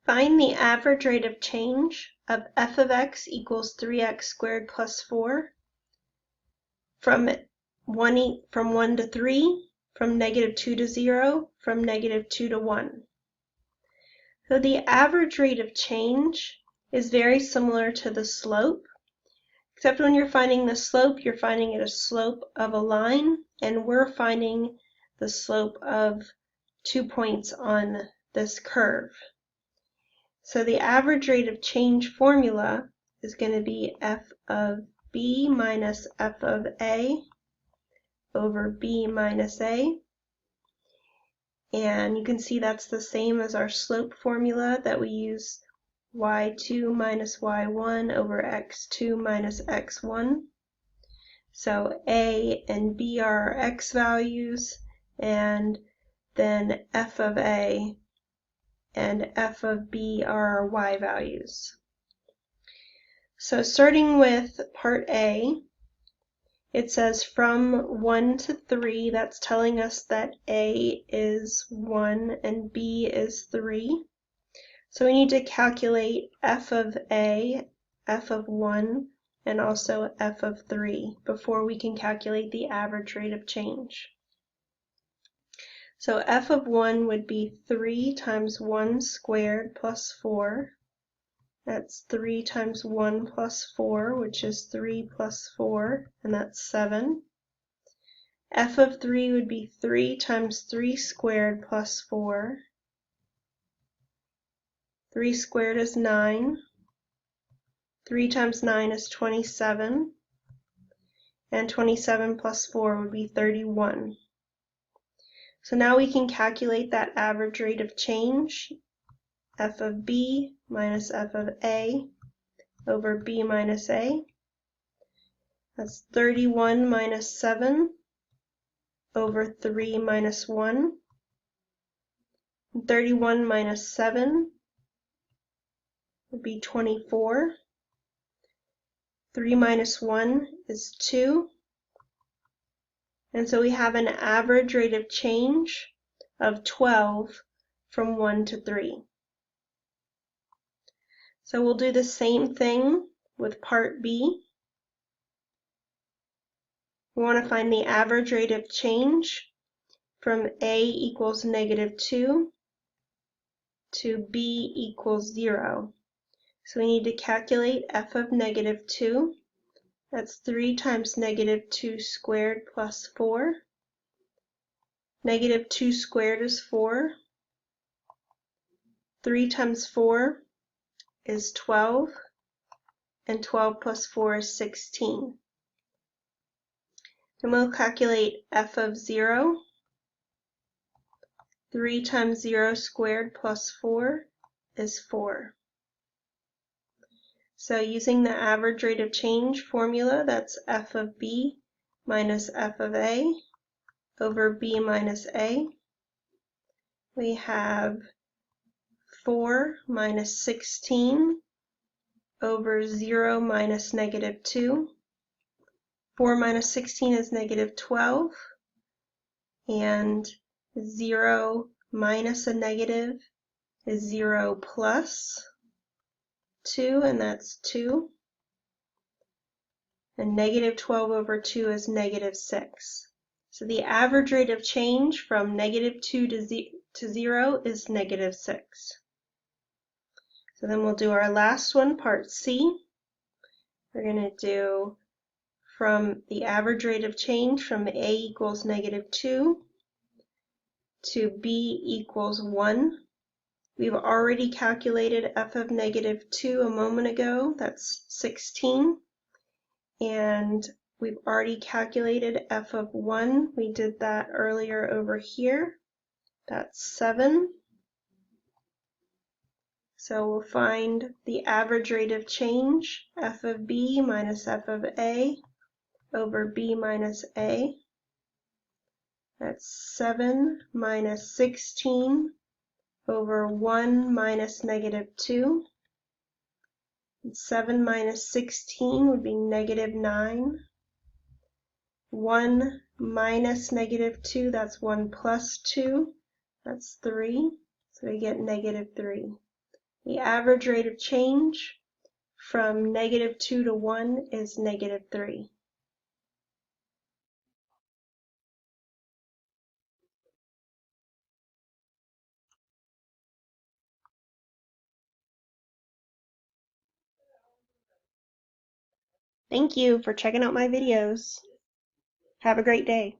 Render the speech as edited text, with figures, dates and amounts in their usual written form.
Find the average rate of change of f of x equals 3x squared plus 4 from 1 to 3, from negative 2 to 0, from negative 2 to 1. So the average rate of change is very similar to the slope, except when you're finding the slope, you're finding it a slope of a line, and we're finding the slope of 2 points on this curve. So the average rate of change formula is going to be f of b minus f of a over b minus a. And you can see that's the same as our slope formula that we use y2 minus y1 over x2 minus x1. So a and b are our x values, and then f of a and f of b are our y values. So starting with part A, it says from 1 to 3, that's telling us that A is 1 and B is 3. So we need to calculate f of A, f of 1, and also f of 3 before we can calculate the average rate of change. So f of 1 would be 3 times 1 squared plus 4. That's 3 times 1 plus 4, which is 3 plus 4, and that's 7. F of 3 would be 3 times 3 squared plus 4. 3 squared is 9. 3 times 9 is 27. And 27 plus 4 would be 31. So now we can calculate that average rate of change, f of b minus f of a over b minus a. That's 31 minus 7 over 3 minus 1. And 31 minus 7 would be 24. 3 minus 1 is 2. And so we have an average rate of change of 12 from 1 to 3. So we'll do the same thing with part B. We want to find the average rate of change from A equals negative 2 to B equals 0. So we need to calculate f of negative 2. That's 3 times negative 2 squared plus 4. Negative 2 squared is 4. 3 times 4 is 12. And 12 plus 4 is 16. Then we'll calculate f of 0. 3 times 0 squared plus 4 is 4. So using the average rate of change formula, that's f of b minus f of a over b minus a. We have 4 minus 16 over 0 minus negative 2. 4 minus 16 is negative 12, and 0 minus a negative is 0 plus 2, and that's 2. And negative 12 over 2 is negative 6. So the average rate of change from negative 2 to 0 is negative 6. So then we'll do our last one, part C. We're going to do from the average rate of change from A equals negative 2 to B equals 1. We've already calculated f of negative 2 a moment ago. That's 16. And we've already calculated f of 1. We did that earlier over here. That's 7. So we'll find the average rate of change, f of b minus f of a over b minus a. That's 7 minus 16 over 1 minus negative 2. And 7 minus 16 would be negative 9. 1 minus negative 2, that's 1 plus 2, that's 3. So we get negative 3. The average rate of change from -2 to 1 is -3. Thank you for checking out my videos. Have a great day.